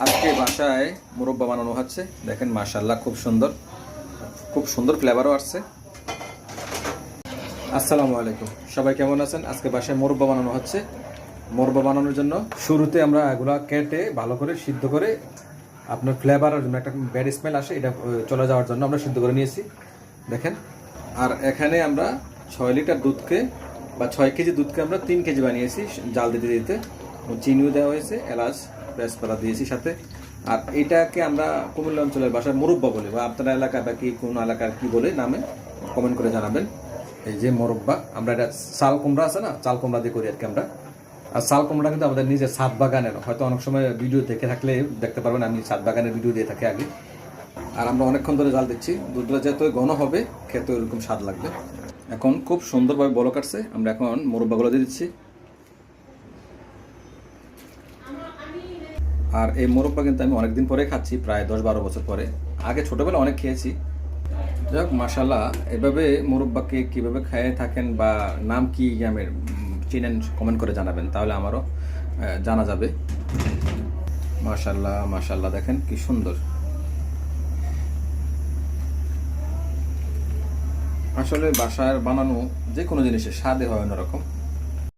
আজকে বাসায় মুরব্বা বানানো হচ্ছে। দেখেন মাশাআল্লাহ, খুব সুন্দর ফ্লেভারও আসছে। আসসালামু আলাইকুম, সবাই কেমন আছেন? আজকে বাসায় মুরব্বা বানানো হচ্ছে। মুরব্বা বানানোর জন্য শুরুতে আমরা এগুলা কেটে ভালো করে সিদ্ধ করে আপনার ফ্লেভারের জন্য, একটা ব্যাড স্মেল আসে এটা চলে যাওয়ার জন্য আমরা সিদ্ধ করে নিয়েছি। দেখেন, আর এখানে আমরা 6 লিটার দুধকে বা 6 কেজি দুধকে আমরা 3 কেজি বানিয়েছি জাল দিতে দিতে। চিনিও দেওয়া হয়েছে, এলাচ তেজপাতা দিয়েছি সাথে। আর এটাকে আমরা কুমিল্লা অঞ্চলের ভাষায় মুরব্বা বলি, বা আপনার এলাকা বা কি কোন এলাকার কি বলে নামে কমেন্ট করে জানাবেন। এই যে মুরব্বা, আমরা এটা চাল কুমড়া আছে না, চাল কুমড়া দিয়ে করি আর কি আমরা। আর চাল কুমড়া কিন্তু আমাদের নিজের ছাদ বাগানের, হয়তো অনেক সময় ভিডিও দেখে থাকলে দেখতে পারবেন আমি ছাদ বাগানের ভিডিও দিয়ে থাকি আগে। আর আমরা অনেকক্ষণ ধরে জাল দিচ্ছি, দুধটা যত ঘন হবে খেতে ওরকম স্বাদ লাগবে। এখন খুব সুন্দরভাবে বলক কাটছে, আমরা এখন মুরব্বাগুলো দিয়ে দিচ্ছি। আর এই মুরব্বা কিন্তু আমি অনেকদিন পরে খাচ্ছি, প্রায় 10-12 বছর পরে। আগে ছোটোবেলা অনেক খেয়েছি। যাই হোক মাশাআল্লাহ, এভাবে মুরব্বাকে কীভাবে খেয়ে থাকেন বা নাম কি গ্রামের চিনেন কমেন্ট করে জানাবেন, তাহলে আমারও জানা যাবে। মাশাআল্লাহ মাশাআল্লাহ, দেখেন কি সুন্দর। আসলে বাসার বানানো যে কোনো জিনিসের স্বাদে হয় অন্যরকম।